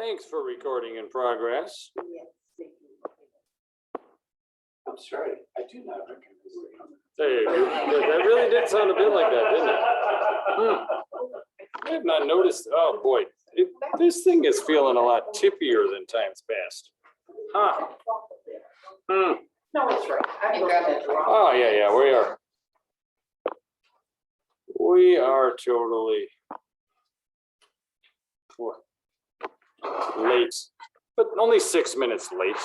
Thanks for recording in progress. I'm sorry, I do not recognize the number. Hey, that really did sound a bit like that, didn't it? I have not noticed. Oh boy, this thing is feeling a lot tippier than times past. Huh. No, it's right. I got it wrong. Oh yeah, we are. We are totally late, but only 6 minutes late.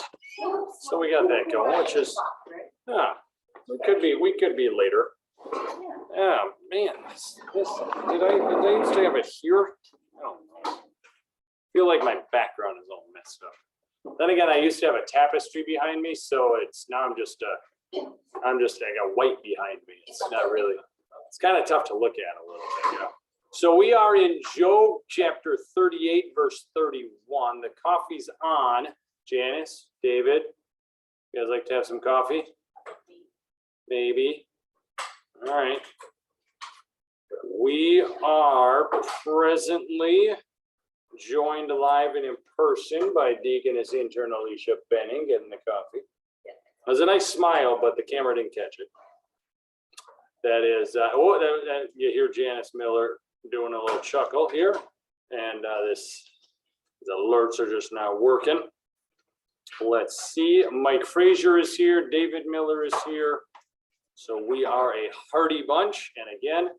So we got that going, which is we could be later. Oh man, this did I used to have it here? I don't know. I feel like my background is all messed up. Then again, I used to have a tapestry behind me, so it's now I'm just I got white behind me. It's not really. It's kind of tough to look at a little bit. Yeah. So we are in Job chapter 38, verse 31. The coffee's on. Janice, David, you guys like to have some coffee? Maybe. All right. We are presently joined live and in person by Deaconess Intern Alicia Benning getting the coffee. It was a nice smile, but the camera didn't catch it. That is, you hear Janice Miller doing a little chuckle here, and these alerts are just now working. Let's see, Mike Frazier is here, David Miller is here. So we are a hearty bunch, and again,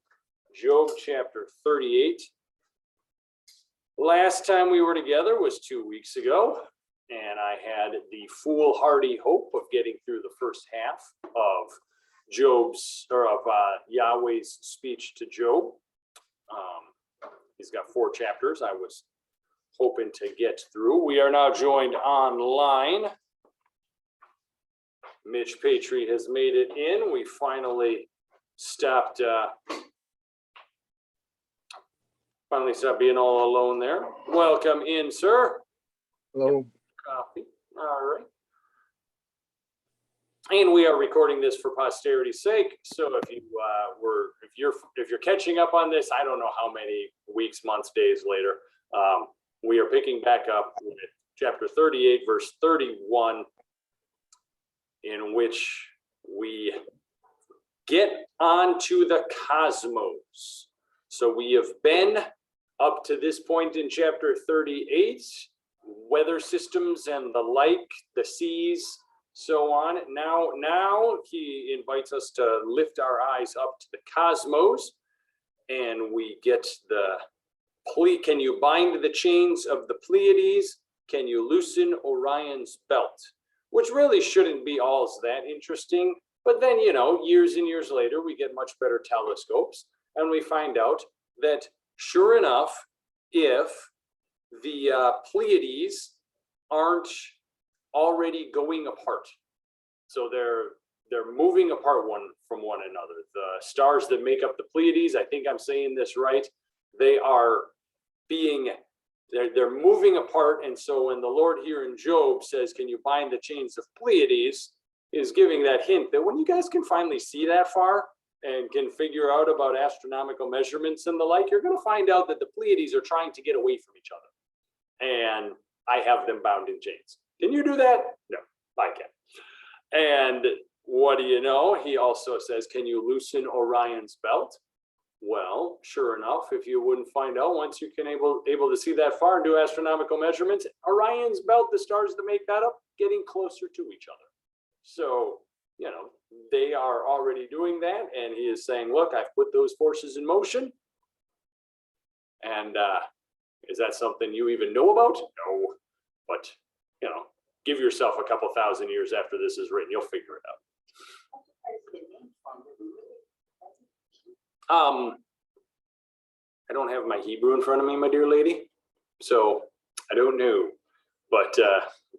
Job chapter 38. Last time we were together was 2 weeks ago, and I had the foolhardy hope of getting through the first half of Yahweh's speech to Job. He's got 4 chapters I was hoping to get through. We are now joined online. Mitch Patry has made it in. We finally stopped being all alone there. Welcome in, sir. Hello. Coffee. All right. And we are recording this for posterity's sake. So if you're catching up on this, I don't know how many weeks, months, days later, we are picking back up with chapter 38, verse 31, in which we get onto the cosmos. So we have been up to this point in chapter 38, weather systems and the like, the seas, so on. Now he invites us to lift our eyes up to the cosmos, and we get can you bind the chains of the Pleiades? Can you loosen Orion's belt? Which really shouldn't be all that interesting. But then, years and years later, we get much better telescopes, and we find out that sure enough, if the Pleiades aren't already going apart, so they're moving apart from one another. The stars that make up the Pleiades, I think I'm saying this right, they're moving apart. And so when the Lord here in Job says, can you bind the chains of Pleiades, is giving that hint that when you guys can finally see that far and can figure out about astronomical measurements and the like, you're going to find out that the Pleiades are trying to get away from each other. And I have them bound in chains. Can you do that? No, I can't. And what do you know? He also says, can you loosen Orion's belt? Well, sure enough, if you wouldn't find out, once you can able to see that far and do astronomical measurements, Orion's belt, the stars that make that up, getting closer to each other. So, they are already doing that. And he is saying, look, I've put those forces in motion. And is that something you even know about? No. But, give yourself a couple thousand years after this is written, you'll figure it out. I don't have my Hebrew in front of me, my dear lady, so I don't know, but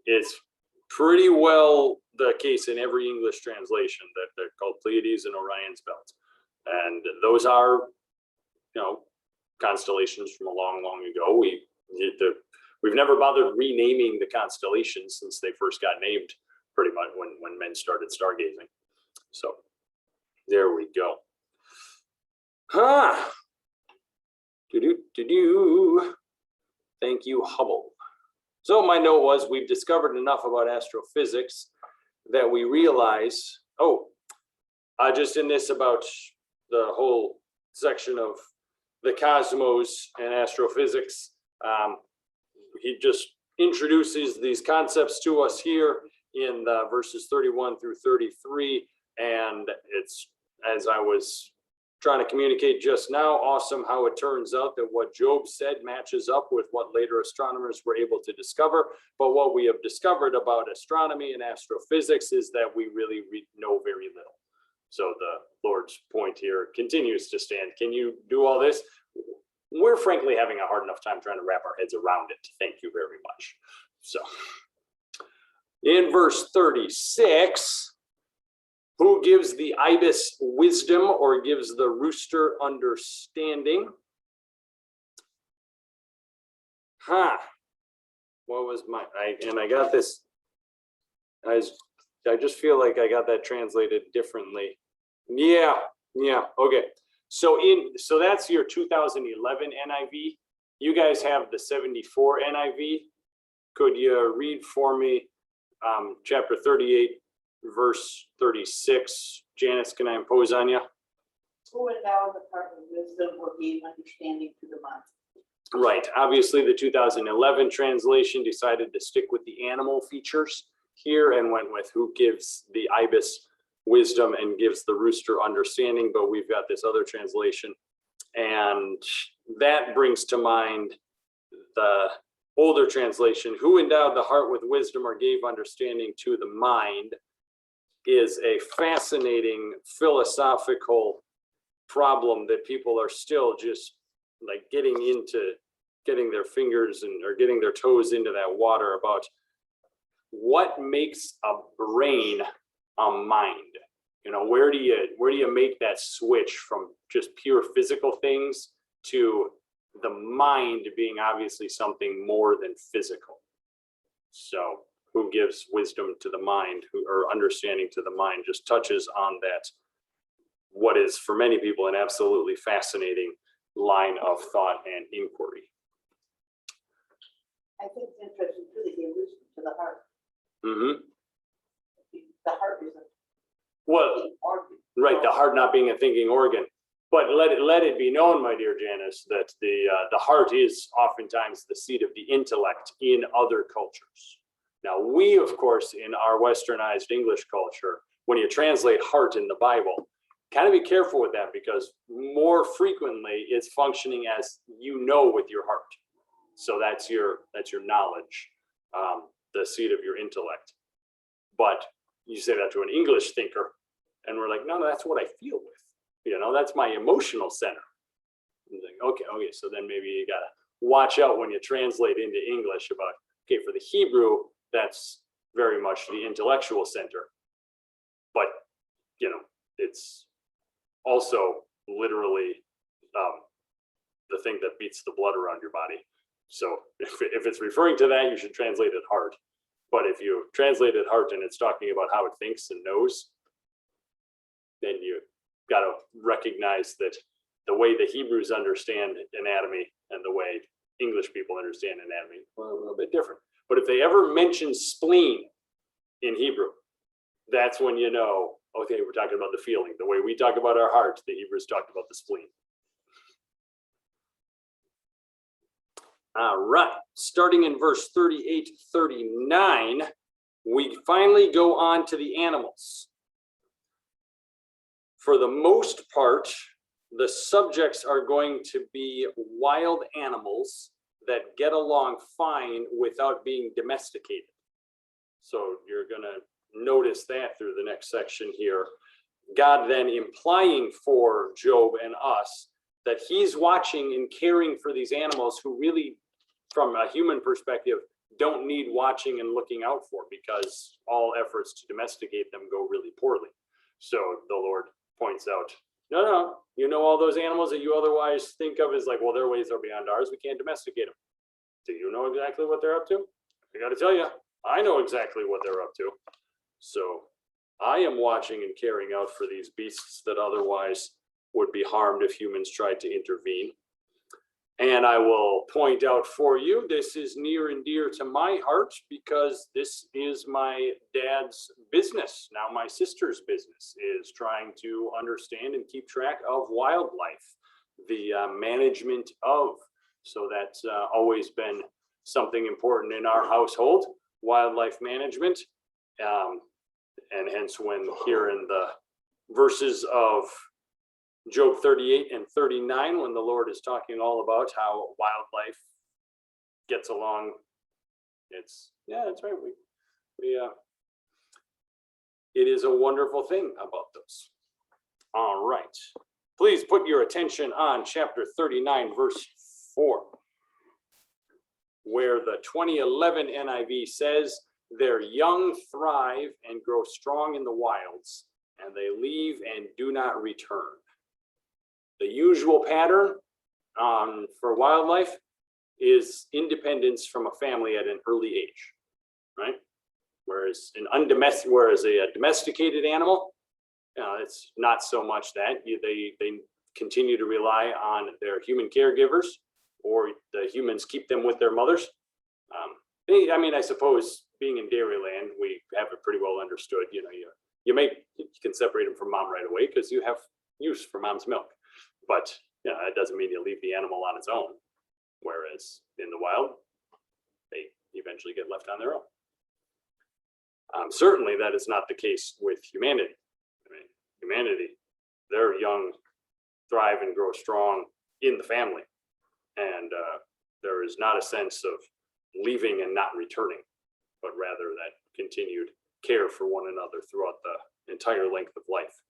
it's pretty well the case in every English translation that they're called Pleiades and Orion's belt, and those are, constellations from a long, long ago. We've never bothered renaming the constellations since they first got named, pretty much when men started stargazing. So there we go. Thank you, Hubble. So my note was, we've discovered enough about astrophysics that we realize, just in this about the whole section of the cosmos and astrophysics, he just introduces these concepts to us here in verses 31 through 33. And it's, as I was trying to communicate just now, awesome how it turns out that what Job said matches up with what later astronomers were able to discover. But what we have discovered about astronomy and astrophysics is that we really know very little. So the Lord's point here continues to stand. Can you do all this? We're frankly having a hard enough time trying to wrap our heads around it. Thank you very much. So in verse 36, who gives the ibis wisdom or gives the rooster understanding? What was I got this. I just feel like I got that translated differently. Yeah, okay. So that's your 2011 NIV. You guys have the 74 NIV. Could you read for me chapter 38, verse 36? Janice, can I impose on you? Who endowed the heart with wisdom or gave understanding to the mind? Right. Obviously, the 2011 translation decided to stick with the animal features here and went with who gives the ibis wisdom and gives the rooster understanding. But we've got this other translation, and that brings to mind the older translation. Who endowed the heart with wisdom or gave understanding to the mind is a fascinating philosophical problem that people are still just like getting their fingers or getting their toes into that water about what makes a brain a mind. You know, where do you make that switch from just pure physical things to the mind being obviously something more than physical? So who gives wisdom to the mind, or understanding to the mind, just touches on that, what is for many people an absolutely fascinating line of thought and inquiry. I think it's interesting too that he alludes to the heart. Mm-hmm. The heart is a organ. Right, the heart not being a thinking organ. But let it be known, my dear Janice, that the heart is oftentimes the seat of the intellect in other cultures. Now, we, of course, in our westernized English culture, when you translate heart in the Bible, kind of be careful with that, because more frequently it's functioning as with your heart. So that's your knowledge, the seat of your intellect. But you say that to an English thinker, and we're like, no, that's what I feel with. That's my emotional center. Like, okay, so then maybe you gotta watch out when you translate into English about, okay, for the Hebrew, that's very much the intellectual center. But, it's also literally the thing that beats the blood around your body. So if it's referring to that, you should translate it heart. But if you translate it heart and it's talking about how it thinks and knows, then you got to recognize that the way the Hebrews understand anatomy and the way English people understand anatomy are a little bit different. But if they ever mention spleen in Hebrew, that's when you know, okay, we're talking about the feeling. The way we talk about our heart, the Hebrews talked about the spleen. All right, starting in verse 38, 39, we finally go on to the animals. For the most part, the subjects are going to be wild animals that get along fine without being domesticated. So you're going to notice that through the next section here. God then implying for Job and us that he's watching and caring for these animals who really, from a human perspective, don't need watching and looking out for, because all efforts to domesticate them go really poorly. So the Lord points out, no, all those animals that you otherwise think of as like, well, their ways are beyond ours, we can't domesticate them. Do you know exactly what they're up to? I got to tell you, I know exactly what they're up to. So I am watching and caring out for these beasts that otherwise would be harmed if humans tried to intervene. And I will point out for you, this is near and dear to my heart because this is my dad's business. Now my sister's business is trying to understand and keep track of wildlife, the management of. So that's always been something important in our household, wildlife management. And hence when here in the verses of Job 38 and 39, when the Lord is talking all about how wildlife gets along, it's, yeah, that's right. It is a wonderful thing about those. All right. Please put your attention on chapter 39, verse 4, where the 2011 NIV says, their young thrive and grow strong in the wilds, and they leave and do not return. The usual pattern for wildlife is independence from a family at an early age, right? Whereas a domesticated animal, it's not so much that. They continue to rely on their human caregivers, or the humans keep them with their mothers. I suppose being in Dairyland, we have it pretty well understood. You can separate them from mom right away because you have use for mom's milk. But it doesn't mean you leave the animal on its own. Whereas in the wild, they eventually get left on their own. Certainly that is not the case with humanity. Humanity, their young thrive and grow strong in the family. And there is not a sense of leaving and not returning, but rather that continued care for one another throughout the entire length of life,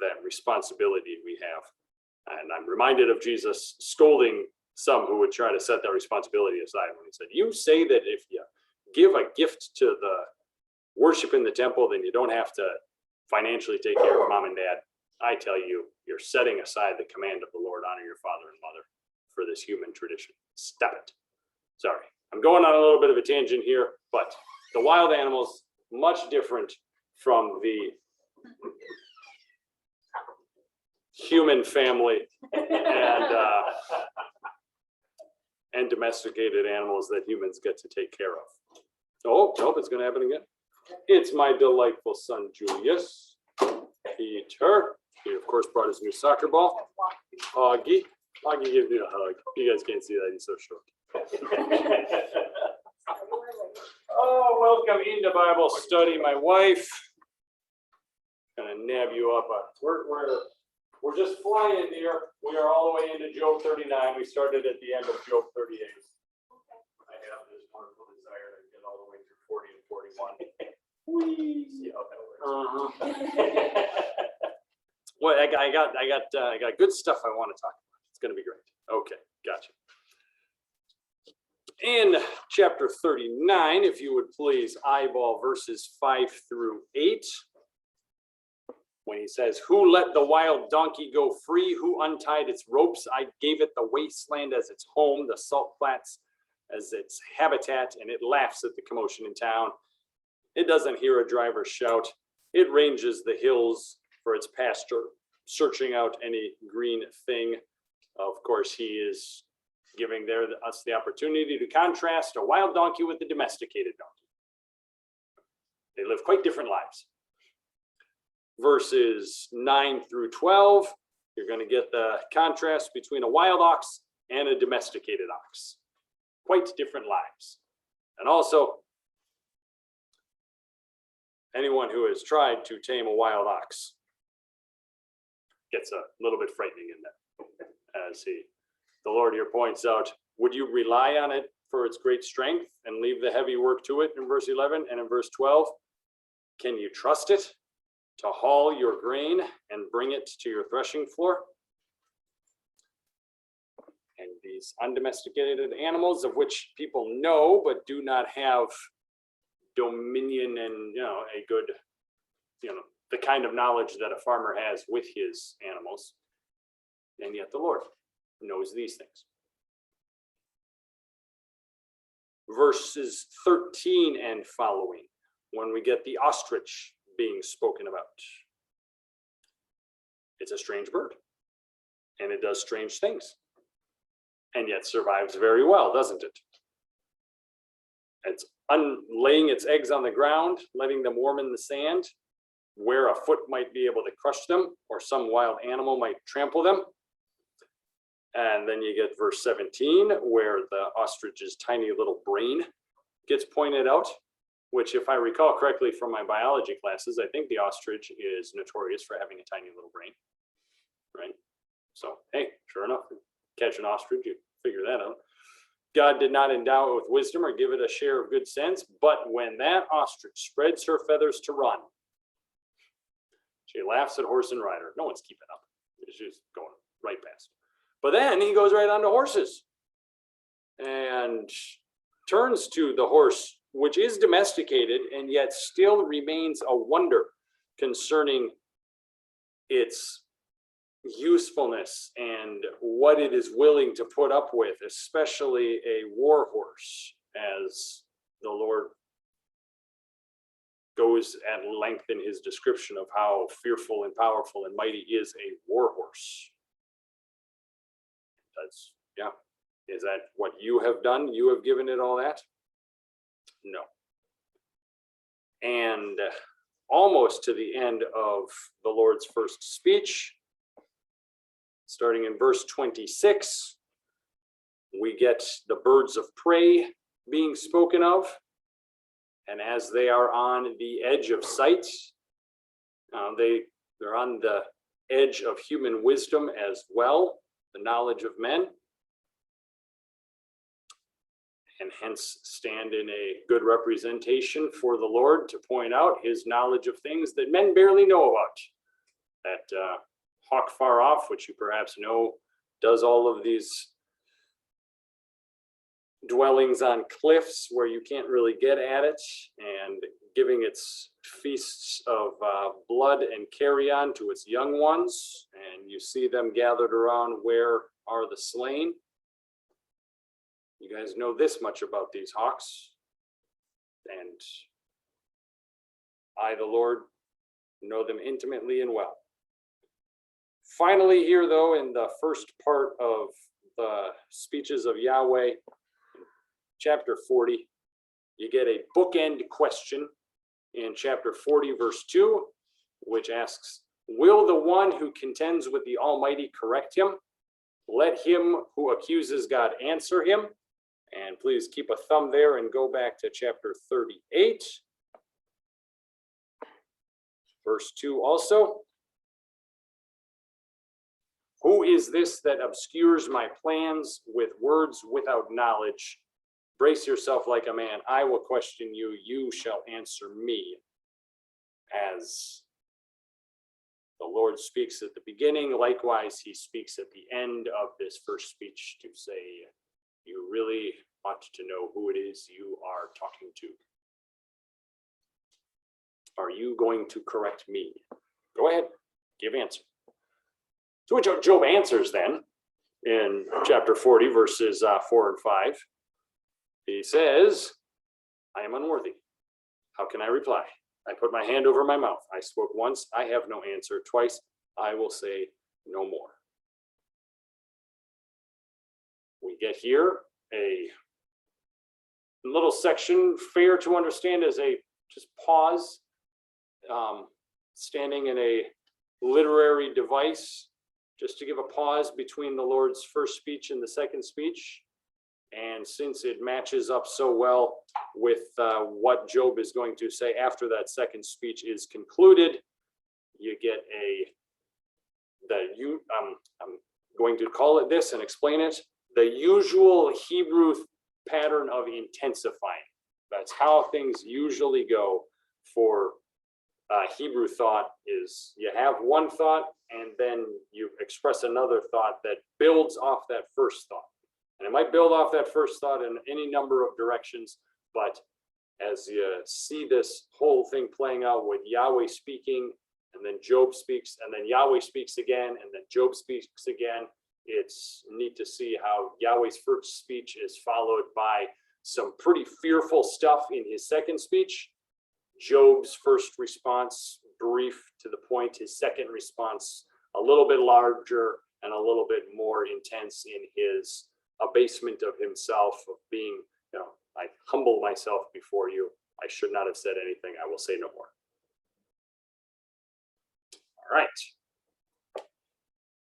that responsibility we have. And I'm reminded of Jesus scolding some who would try to set that responsibility aside when he said, you say that if you give a gift to the worship in the temple, then you don't have to financially take care of mom and dad. I tell you, you're setting aside the command of the Lord, honor your father and mother, for this human tradition. Stop it. Sorry, I'm going on a little bit of a tangent here, but the wild animals, much different from the human family and domesticated animals that humans get to take care of. Oh, nope, it's going to happen again. It's my delightful son, Julius. Peter. He, of course, brought his new soccer ball. Augie. Augie gives me a hug. You guys can't see that. He's so short. Oh, welcome into Bible study, my wife. Gonna nab you up. We're just flying here. We are all the way into Job 39. We started at the end of Job 38. I have this wonderful desire to get all the way through 40 and 41. See how that works. Well, I got good stuff I want to talk about. It's going to be great. Okay, gotcha. In chapter 39, if you would please eyeball verses 5 through 8. When he says, who let the wild donkey go free? Who untied its ropes? I gave it the wasteland as its home, the salt flats as its habitat, and it laughs at the commotion in town. It doesn't hear a driver shout. It ranges the hills for its pasture, searching out any green thing. Of course, he is giving us the opportunity to contrast a wild donkey with a domesticated donkey. They live quite different lives. Verses 9 through 12, you're going to get the contrast between a wild ox and a domesticated ox. Quite different lives. And also, anyone who has tried to tame a wild ox gets a little bit frightening in there. As the Lord here points out, would you rely on it for its great strength and leave the heavy work to it in verse 11 and in verse 12? Can you trust it to haul your grain and bring it to your threshing floor? And these undomesticated animals, of which people know but do not have dominion and a good, the kind of knowledge that a farmer has with his animals, and yet the Lord knows these things. Verses 13 and following, when we get the ostrich being spoken about. It's a strange bird, and it does strange things. and yet survives very well, doesn't it? It's laying its eggs on the ground, letting them warm in the sand, where a foot might be able to crush them, or some wild animal might trample them. And then you get verse 17, where the ostrich's tiny little brain gets pointed out, which, if I recall correctly from my biology classes, I think the ostrich is notorious for having a tiny little brain, right? So, hey, sure enough, catch an ostrich, you figure that out. God did not endow it with wisdom or give it a share of good sense, but when that ostrich spreads her feathers to run, she laughs at horse and rider. No one's keeping up. It's just going right past. But then he goes right on to horses and turns to the horse, which is domesticated and yet still remains a wonder concerning its usefulness and what it is willing to put up with, especially a war horse, as the Lord goes at length in his description of how fearful and powerful and mighty is a war horse. That's, yeah. Is that what you have done? You have given it all that? No. And almost to the end of the Lord's first speech, starting in verse 26, we get the birds of prey being spoken of. And as they are on the edge of sight, they're on the edge of human wisdom as well, the knowledge of men, and hence stand in a good representation for the Lord to point out his knowledge of things that men barely know about. That hawk far off, which you perhaps know, does all of these dwellings on cliffs where you can't really get at it, and giving its feasts of blood and carrion to its young ones, and you see them gathered around where are the slain. You guys know this much about these hawks, and I, the Lord, know them intimately and well. Finally here, though, in the first part of the speeches of Yahweh, chapter 40, you get a bookend question in chapter 40, verse 2, which asks, will the one who contends with the Almighty correct him? Let him who accuses God answer him. And please keep a thumb there and go back to chapter 38, verse 2 also. Who is this that obscures my plans with words without knowledge? Brace yourself like a man. I will question you. You shall answer me. As the Lord speaks at the beginning, likewise he speaks at the end of this first speech to say, you really ought to know who it is you are talking to. Are you going to correct me? Go ahead, give answer. So which Job answers then in chapter 40, verses 4 and 5. He says, I am unworthy. How can I reply? I put my hand over my mouth. I spoke once, I have no answer. Twice, I will say no more. We get here a little section, fair to understand as a just pause, standing in a literary device, just to give a pause between the Lord's first speech and the second speech. And since it matches up so well with what Job is going to say after that second speech is concluded, you get I'm going to call it this and explain it, the usual Hebrew pattern of intensifying. That's how things usually go for Hebrew thought. Is you have one thought and then you express another thought that builds off that first thought. And it might build off that first thought in any number of directions, but as you see this whole thing playing out with Yahweh speaking, and then Job speaks, and then Yahweh speaks again, and then Job speaks again, it's neat to see how Yahweh's first speech is followed by some pretty fearful stuff in his second speech. Job's first response, brief to the point. His second response, a little bit larger and a little bit more intense in his abasement of himself, of being, I humble myself before you. I should not have said anything. I will say no more. All right.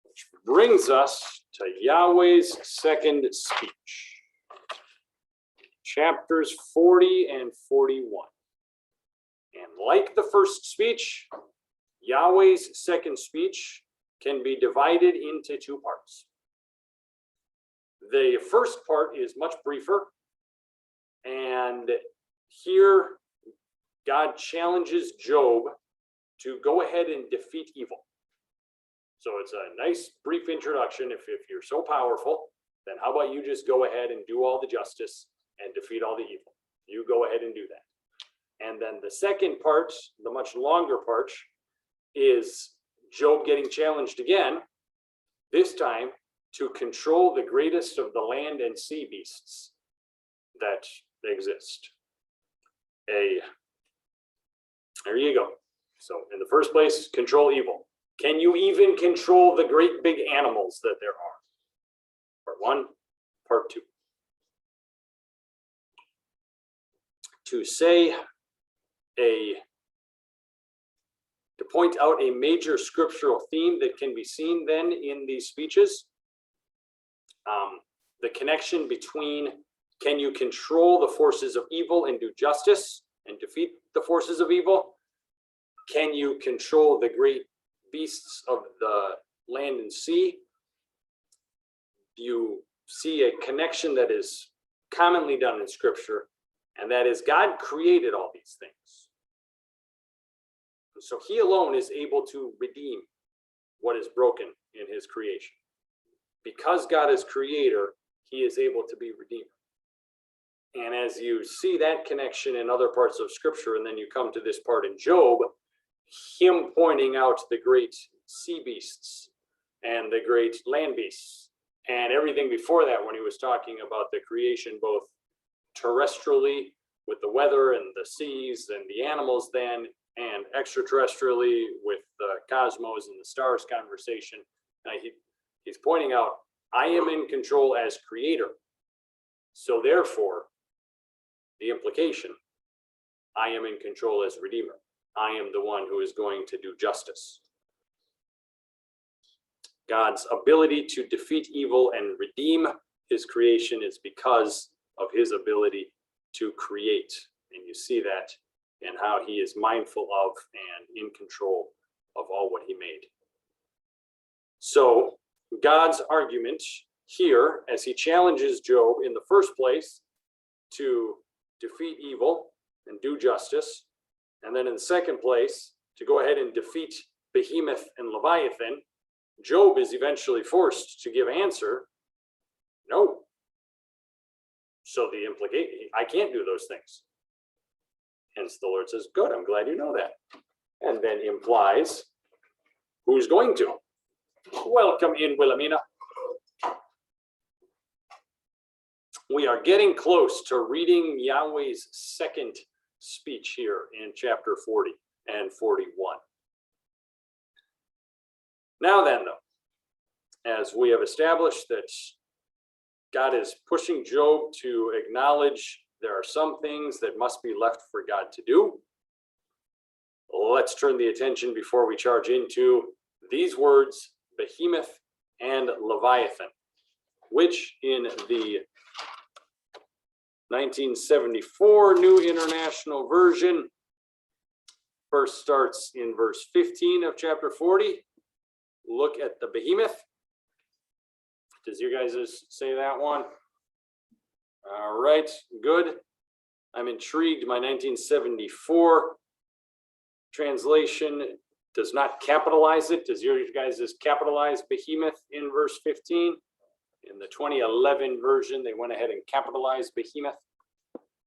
Which brings us to Yahweh's second speech. Chapters 40 and 41. And like the first speech, Yahweh's second speech can be divided into two parts. The first part is much briefer, and here God challenges Job to go ahead and defeat evil. So it's a nice brief introduction. If you're so powerful, then how about you just go ahead and do all the justice and defeat all the evil? You go ahead and do that. And then the second part, the much longer part, is Job getting challenged again, this time to control the greatest of the land and sea beasts that exist. There you go. So in the first place, control evil. Can you even control the great big animals that there are? Part one, part two. To point out a major scriptural theme that can be seen then in these speeches, the connection between can you control the forces of evil and do justice and defeat the forces of evil? Can you control the great beasts of the land and sea? You see a connection that is commonly done in scripture, and that is God created all these things. And so he alone is able to redeem what is broken in his creation. Because God is creator, he is able to be redeemer. And as you see that connection in other parts of scripture, and then you come to this part in Job, him pointing out the great sea beasts and the great land beasts and everything before that when he was talking about the creation both terrestrially with the weather and the seas and the animals then, and extraterrestrially with the cosmos and the stars conversation. He's pointing out, I am in control as creator. So therefore, the implication, I am in control as redeemer. I am the one who is going to do justice. God's ability to defeat evil and redeem his creation is because of his ability to create. And you see that in how he is mindful of and in control of all what he made. So God's argument here, as he challenges Job in the first place to defeat evil and do justice, and then in the second place to go ahead and defeat Behemoth and Leviathan, Job is eventually forced to give answer, no. So the implication, I can't do those things. Hence the Lord says, good, I'm glad you know that. And then implies, who's going to? Welcome in, Wilhelmina. We are getting close to reading Yahweh's second speech here in chapter 40 and 41. Now then, though, as we have established that God is pushing Job to acknowledge there are some things that must be left for God to do, let's turn the attention before we charge into these words, Behemoth and Leviathan, which in the 1974 New International Version first starts in verse 15 of chapter 40. Look at the Behemoth. Does you guys say that one? All right, good. I'm intrigued. My 1974 translation does not capitalize it. Does your guys capitalize Behemoth in verse 15? In the 2011 version, they went ahead and capitalized Behemoth.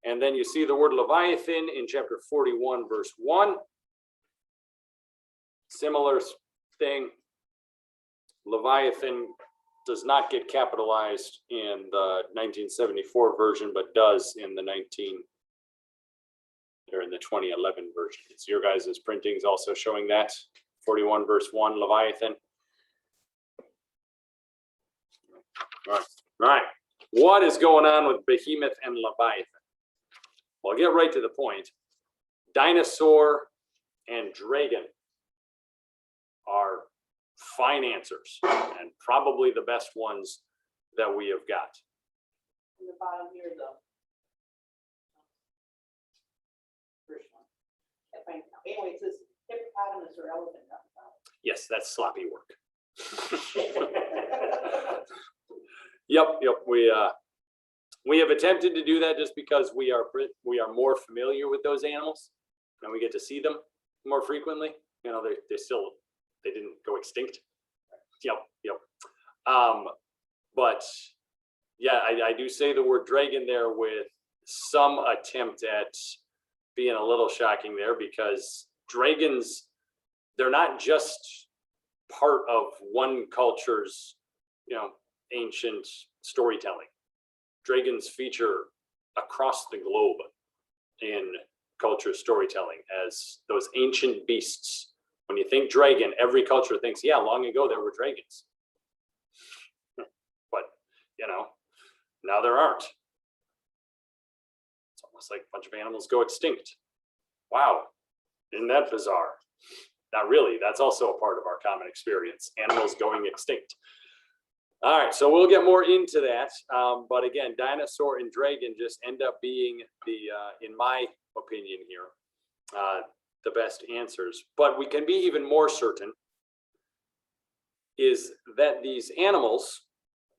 And then you see the word Leviathan in chapter 41, verse 1. Similar thing. Leviathan does not get capitalized in the 1974 version, but does in the 2011 version. It's your guys' printings also showing that. 41 verse 1, Leviathan. All right. What is going on with Behemoth and Leviathan? Well, I'll get right to the point. Dinosaur and dragon are fine answers, and probably the best ones that we have got. In the bottom here, though. First one. Can't find it now. Anyway, it says hippopotamus or elephant on Yes, that's sloppy work. top. Yep. We have attempted to do that just because we are more familiar with those animals, and we get to see them more frequently. You know, they didn't go extinct. Yep. But yeah, I do say the word dragon there with some attempt at being a little shocking there, because dragons, they're not just part of one culture's, ancient storytelling. Dragons feature across the globe in culture storytelling as those ancient beasts. When you think dragon, every culture thinks, yeah, long ago there were dragons. But, now there aren't. It's almost like a bunch of animals go extinct. Wow, isn't that bizarre? Not really, that's also a part of our common experience, animals going extinct. All right, so we'll get more into that. But again, dinosaur and dragon just end up being in my opinion here, the best answers. But we can be even more certain is that these animals,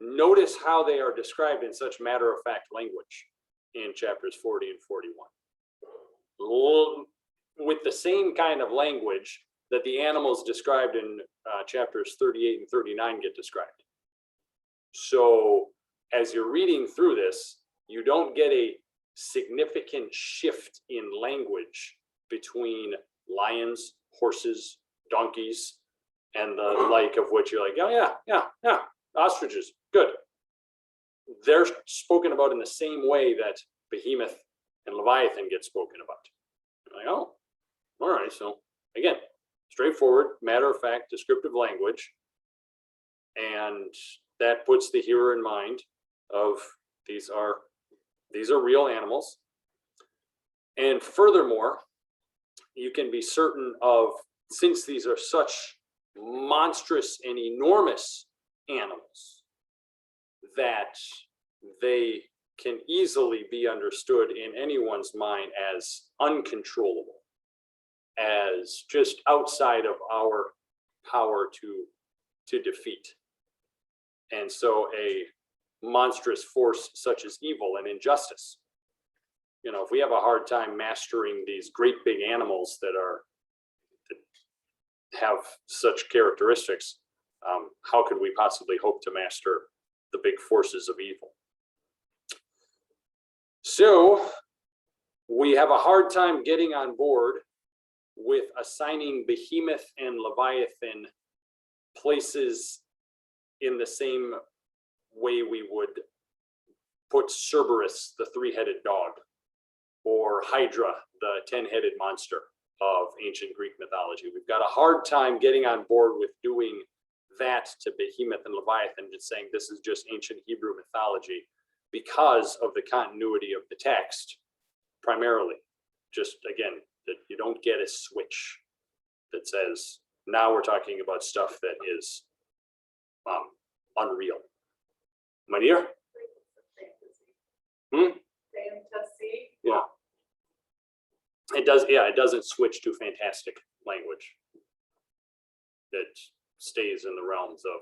notice how they are described in such matter-of-fact language in chapters 40 and 41. With the same kind of language that the animals described in chapters 38 and 39 get described. So as you're reading through this, you don't get a significant shift in language between lions, horses, donkeys, and the like, of which you're like, oh yeah, ostriches, good. They're spoken about in the same way that Behemoth and Leviathan get spoken about. You're like, oh, all right. So again, straightforward, matter-of-fact, descriptive language. And that puts the hearer in mind of these are real animals. And furthermore, you can be certain of, since these are such monstrous and enormous animals, that they can easily be understood in anyone's mind as uncontrollable, as just outside of our power to defeat. And so a monstrous force such as evil and injustice, if we have a hard time mastering these great big animals that have such characteristics, how could we possibly hope to master the big forces of evil? So we have a hard time getting on board with assigning Behemoth and Leviathan places in the same way we would put Cerberus, the three-headed dog, or Hydra, the 10-headed monster of ancient Greek mythology. We've got a hard time getting on board with doing that to Behemoth and Leviathan, just saying this is just ancient Hebrew mythology, because of the continuity of the text, primarily. Just, again, that you don't get a switch that says, now we're talking about stuff that is unreal. Manir? Fantasy. Yeah. It does, it doesn't switch to fantastic language. It stays in the realms of,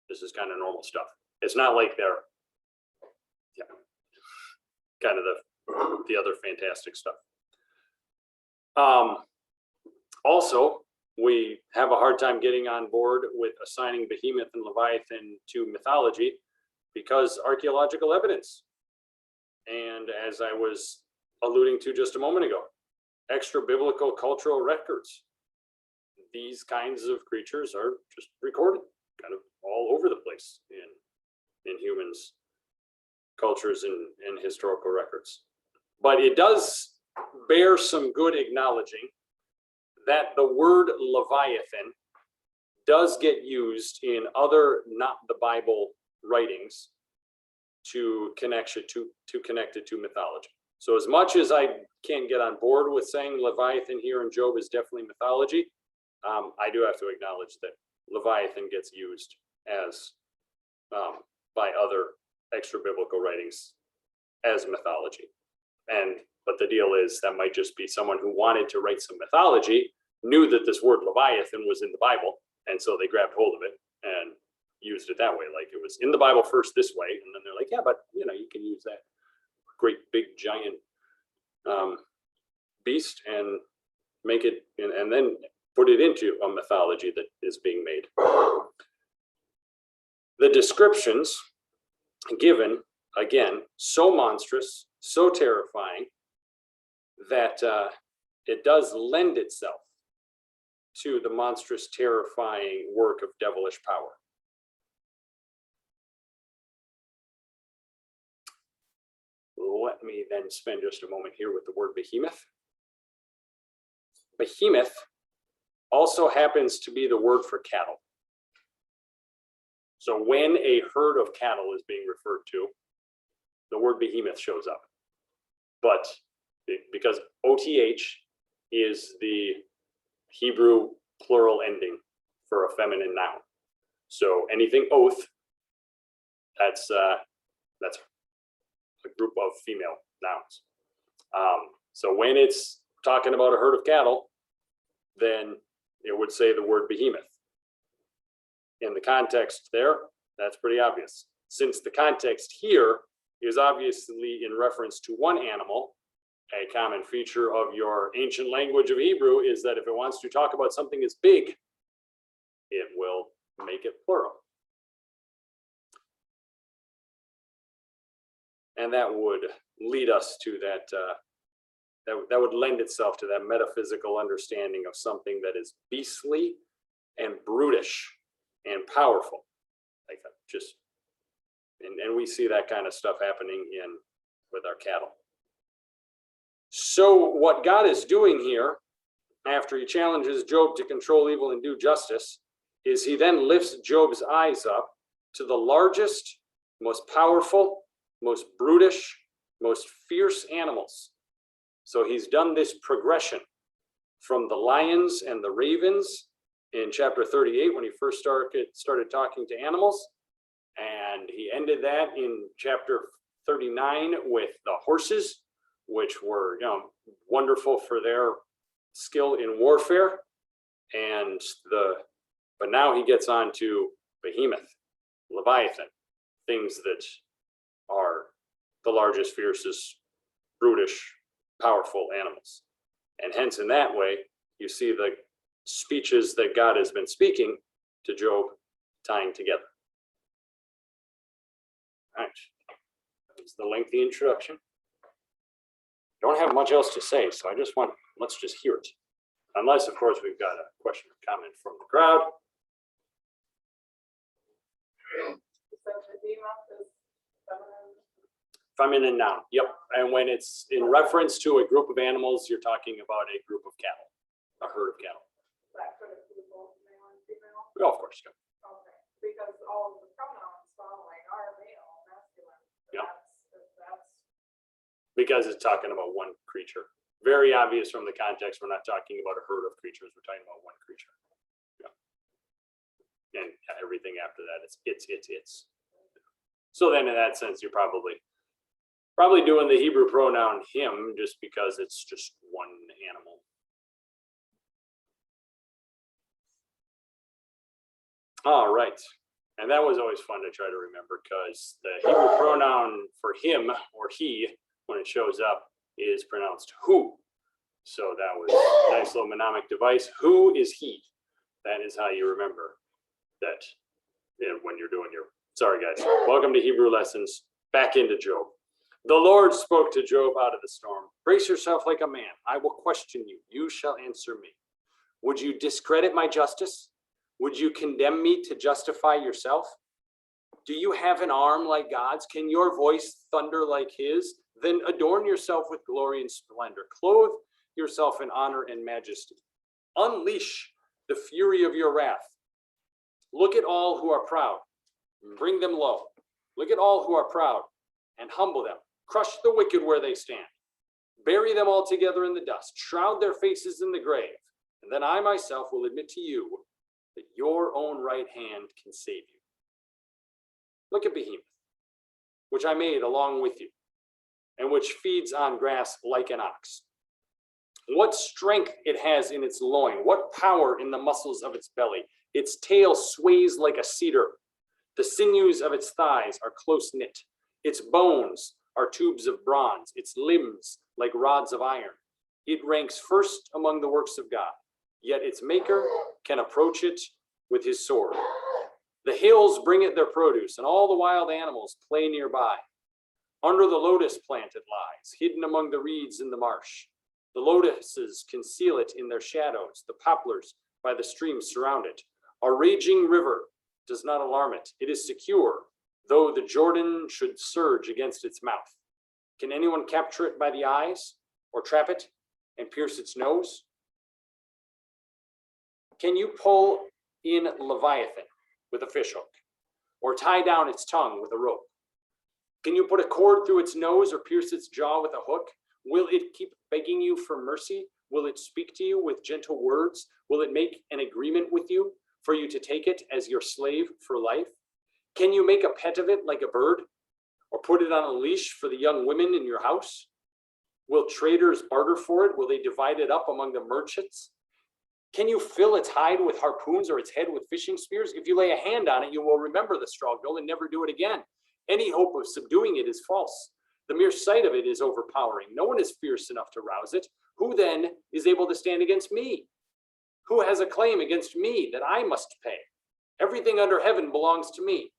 this is kind of normal stuff. It's not like they're kind of the other fantastic stuff. Also, we have a hard time getting on board with assigning Behemoth and Leviathan to mythology because archaeological evidence. And as I was alluding to just a moment ago, extra biblical cultural records. These kinds of creatures are just recorded kind of all over the place in humans' cultures and historical records. But it does bear some good acknowledging that the word Leviathan does get used in other not the Bible writings to connect it to mythology. So as much as I can get on board with saying Leviathan here in Job is definitely mythology, I do have to acknowledge that Leviathan gets used as by other extra biblical writings as mythology. But the deal is that might just be someone who wanted to write some mythology, knew that this word Leviathan was in the Bible, and so they grabbed hold of it and used it that way. Like it was in the Bible first this way, and then they're like, yeah, but you can use that great big giant beast and make it, and then put it into a mythology that is being made. The descriptions given, again, so monstrous, so terrifying, that it does lend itself to the monstrous, terrifying work of devilish power. Let me then spend just a moment here with the word behemoth. Behemoth also happens to be the word for cattle. So when a herd of cattle is being referred to, the word behemoth shows up. But because OTH is the Hebrew plural ending for a feminine noun. So anything oath, that's a group of female nouns. So when it's talking about a herd of cattle, then it would say the word behemoth. In the context there, that's pretty obvious. Since the context here is obviously in reference to one animal, a common feature of your ancient language of Hebrew is that if it wants to talk about something as big, it will make it plural. And that would lead us to that would lend itself to that metaphysical understanding of something that is beastly and brutish and powerful. Like just, and we see that kind of stuff happening with our cattle. So what God is doing here, after he challenges Job to control evil and do justice, is he then lifts Job's eyes up to the largest, most powerful, most brutish, most fierce animals. So he's done this progression from the lions and the ravens in chapter 38 when he first started talking to animals. And he ended that in chapter 39 with the horses, which were wonderful for their skill in warfare. But now he gets on to Behemoth, Leviathan, things that are the largest, fiercest, brutish, powerful animals. And hence in that way, you see the speeches that God has been speaking to Job tying together. All right, that was the lengthy introduction. Don't have much else to say, so let's just hear it. Unless, of course, we've got a question or comment from the crowd. Feminine noun, yep. And when it's in reference to a group of animals, you're talking about a group of cattle, a herd of cattle. That could include both male and female? Oh, of course, yeah. Okay, because all of the pronouns following are male, masculine. Yeah. That's Because it's talking about one creature. Very obvious from the context, we're not talking about a herd of creatures, we're talking about one creature. Yeah. And everything after that, it's. So then in that sense, you're probably doing the Hebrew pronoun him just because it's just one animal. All right. And that was always fun to try to remember because the Hebrew pronoun for him or he, when it shows up, is pronounced who. So that was a nice little mnemonic device. Who is he? That is how you remember that when you're doing your, sorry guys, welcome to Hebrew lessons, back into Job. The Lord spoke to Job out of the storm. Brace yourself like a man. I will question you. You shall answer me. Would you discredit my justice? Would you condemn me to justify yourself? Do you have an arm like God's? Can your voice thunder like his? Then adorn yourself with glory and splendor. Clothe yourself in honor and majesty. Unleash the fury of your wrath. Look at all who are proud. Bring them low. Look at all who are proud. and humble them. Crush the wicked where they stand. Bury them all together in the dust. Shroud their faces in the grave. And then I myself will admit to you that your own right hand can save you. Look at Behemoth, which I made along with you, and which feeds on grass like an ox. What strength it has in its loin, what power in the muscles of its belly. Its tail sways like a cedar. The sinews of its thighs are close knit. Its bones are tubes of bronze, its limbs like rods of iron. It ranks first among the works of God, yet its maker can approach it with his sword. The hills bring it their produce, and all the wild animals play nearby. Under the lotus plant it lies, hidden among the reeds in the marsh. The lotuses conceal it in their shadows. The poplars by the stream surround it. A raging river does not alarm it. It is secure, though the Jordan should surge against its mouth. Can anyone capture it by the eyes, or trap it and pierce its nose? Can you pull in Leviathan with a fishhook, or tie down its tongue with a rope? Can you put a cord through its nose or pierce its jaw with a hook? Will it keep begging you for mercy? Will it speak to you with gentle words? Will it make an agreement with you for you to take it as your slave for life? Can you make a pet of it like a bird, or put it on a leash for the young women in your house? Will traders barter for it? Will they divide it up among the merchants? Can you fill its hide with harpoons or its head with fishing spears? If you lay a hand on it, you will remember the struggle and never do it again. Any hope of subduing it is false. The mere sight of it is overpowering. No one is fierce enough to rouse it. Who then is able to stand against me? Who has a claim against me that I must pay? Everything under heaven belongs to me.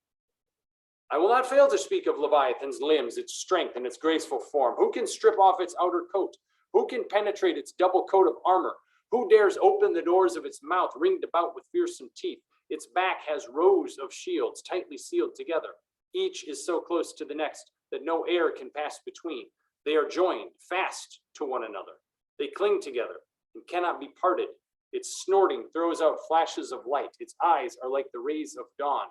I will not fail to speak of Leviathan's limbs, its strength, and its graceful form. Who can strip off its outer coat? Who can penetrate its double coat of armor? Who dares open the doors of its mouth, ringed about with fearsome teeth? Its back has rows of shields, tightly sealed together. Each is so close to the next that no air can pass between. They are joined fast to one another. They cling together and cannot be parted. Its snorting throws out flashes of light. Its eyes are like the rays of dawn.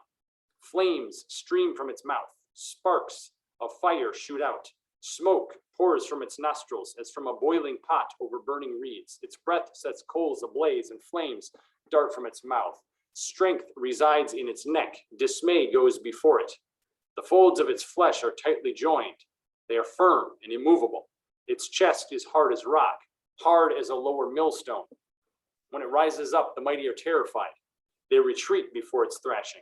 Flames stream from its mouth. Sparks of fire shoot out. Smoke pours from its nostrils as from a boiling pot over burning reeds. Its breath sets coals ablaze, and flames dart from its mouth. Strength resides in its neck. Dismay goes before it. The folds of its flesh are tightly joined. They are firm and immovable. Its chest is hard as rock, hard as a lower millstone. When it rises up, the mighty are terrified. They retreat before its thrashing.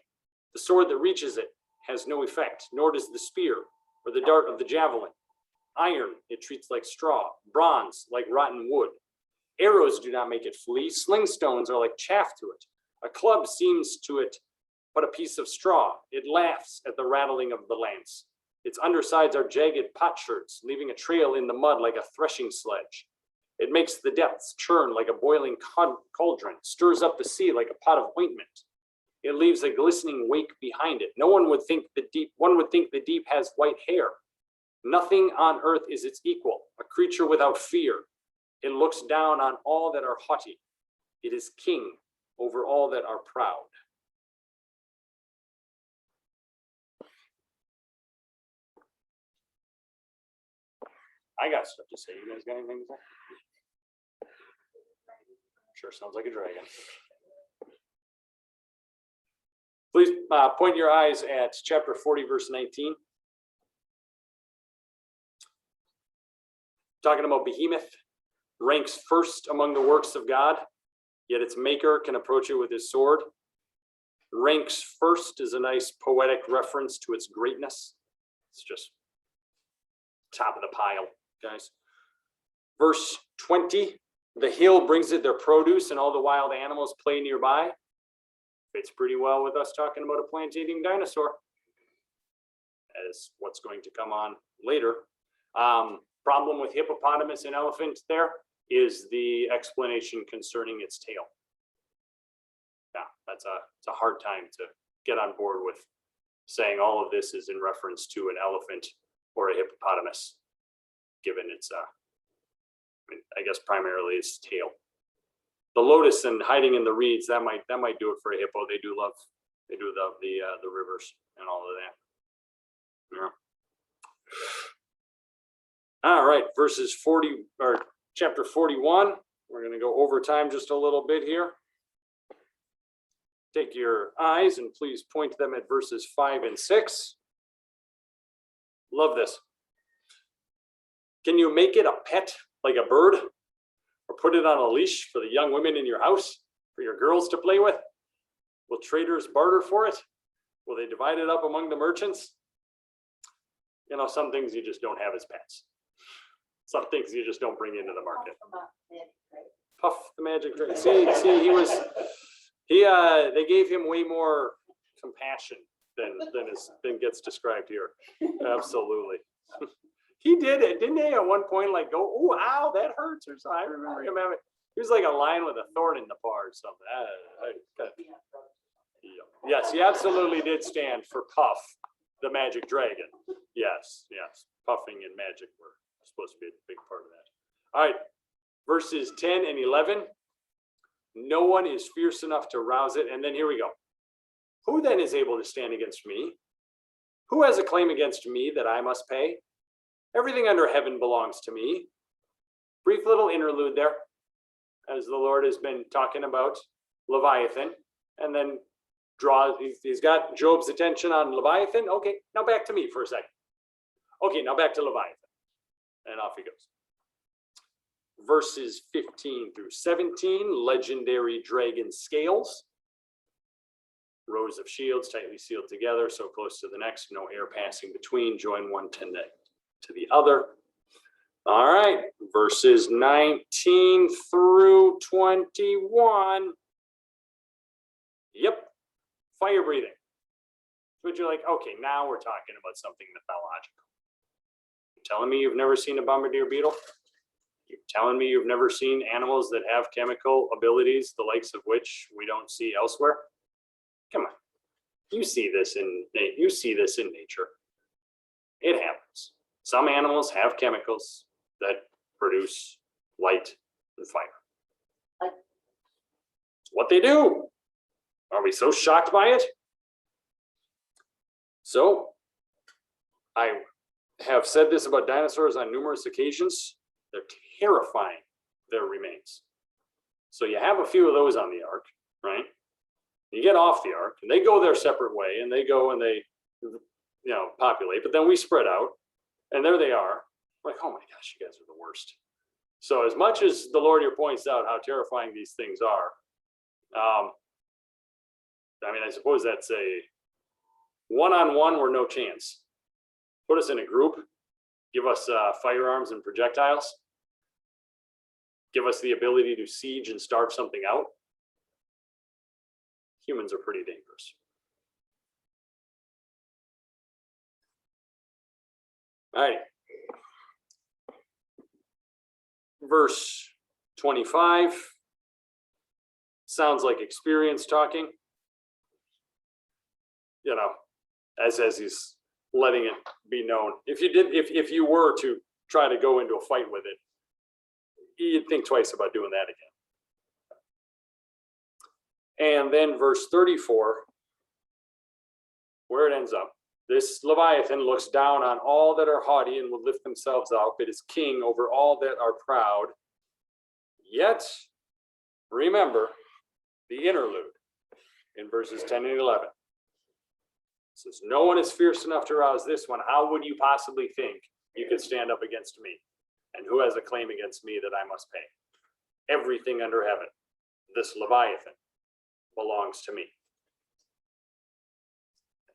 The sword that reaches it has no effect, nor does the spear or the dart of the javelin. Iron it treats like straw, bronze like rotten wood. Arrows do not make it flee. Sling stones are like chaff to it. A club seems to it but a piece of straw. It laughs at the rattling of the lance. Its undersides are jagged potsherds, leaving a trail in the mud like a threshing sledge. It makes the depths churn like a boiling cauldron, stirs up the sea like a pot of ointment. It leaves a glistening wake behind it. One would think the deep has white hair. Nothing on earth is its equal, a creature without fear. It looks down on all that are haughty. It is king over all that are proud. I got stuff to say. You guys got anything to say? Sure sounds like a dragon. Please point your eyes at chapter 40, verse 19. Talking about Behemoth, ranks first among the works of God, yet its maker can approach it with his sword. Ranks first is a nice poetic reference to its greatness. It's just top of the pile, guys. Verse 20, the hill brings it their produce, and all the wild animals play nearby. Fits pretty well with us talking about a plant-eating dinosaur, as what's going to come on later. Problem with hippopotamus and elephant there is the explanation concerning its tail. Yeah, it's a hard time to get on board with saying all of this is in reference to an elephant or a hippopotamus, given its, I guess primarily its tail. The lotus and hiding in the reeds, that might do it for a hippo. They do love the rivers and all of that. Yeah. All right, verses 40 or chapter 41. We're going to go over time just a little bit here. Take your eyes and please point them at verses 5 and 6. Love this. Can you make it a pet like a bird? Or put it on a leash for the young women in your house, for your girls to play with? Will traders barter for it? Will they divide it up among the merchants? You know, some things you just don't have as pets. Some things you just don't bring into the market. Puff the magic dragon. See, they gave him way more compassion than gets described here. Absolutely. He did it, didn't he? At one point, like, go, oh, ow, that hurts, or something. I remember him having. He was like a lion with a thorn in the paw or something. Yes, he absolutely did stand for Puff, the magic dragon. Yes, puffing and magic were supposed to be a big part of that. All right, verses 10 and 11. No one is fierce enough to rouse it. And then here we go. Who then is able to stand against me? Who has a claim against me that I must pay? Everything under heaven belongs to me. Brief little interlude there, as the Lord has been talking about Leviathan, and then he's got Job's attention on Leviathan. Okay, now back to me for a second. Okay, now back to Leviathan. And off he goes. Verses 15 through 17, legendary dragon scales. Rows of shields tightly sealed together, so close to the next, no air passing between. Join one to the other. All right, verses 19 through 21. Yep, fire breathing. But you're like, okay, now we're talking about something mythological. You're telling me you've never seen a bombardier beetle? You're telling me you've never seen animals that have chemical abilities, the likes of which we don't see elsewhere? Come on, you see this in nature. It happens. Some animals have chemicals that produce light and fire. It's what they do. Are we so shocked by it? So, I have said this about dinosaurs on numerous occasions. They're terrifying, their remains. So you have a few of those on the ark, right? You get off the ark, and they go their separate way, and they go and they, populate. But then we spread out, and there they are. Like, oh my gosh, you guys are the worst. So as much as the Lord here points out how terrifying these things are, I suppose that's a one-on-one, we're no chance. Put us in a group, give us firearms and projectiles, give us the ability to siege and starve something out. Humans are pretty dangerous. All right. Verse 25 sounds like experience talking. As he's letting it be known. If you were to try to go into a fight with it, you'd think twice about doing that again. And then verse 34, where it ends up. This Leviathan looks down on all that are haughty and will lift themselves up. It is king over all that are proud. Yet, remember the interlude in verses 10 and 11. Since no one is fierce enough to rouse this one, how would you possibly think you could stand up against me? And who has a claim against me that I must pay? Everything under heaven, this Leviathan, belongs to me.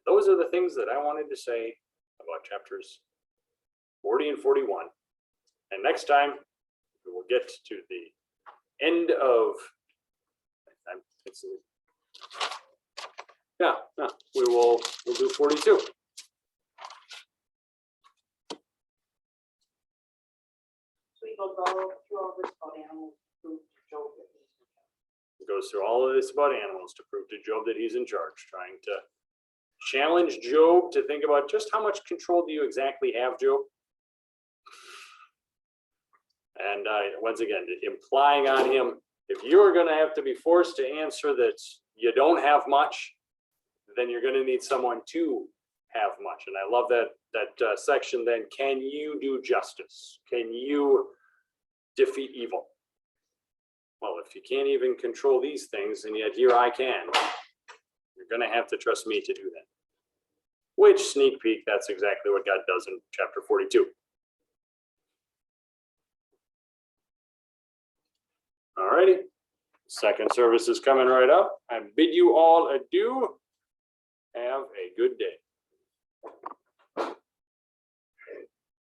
Those are the things that I wanted to say about chapters 40 and 41. And next time, we will get to the end of, we'll do 42. So we will go through all this about animals to prove to Job that he's in charge. It goes through all of this about animals to prove to Job that he's in charge, trying to challenge Job to think about just how much control do you exactly have, Job? And once again, implying on him, if you're going to have to be forced to answer that you don't have much, then you're going to need someone to have much. And I love that section then. Can you do justice? Can you defeat evil? Well, if you can't even control these things, and yet here I can, you're going to have to trust me to do that. Which, sneak peek, that's exactly what God does in chapter 42. All righty. Second service is coming right up. I bid you all adieu. Have a good day.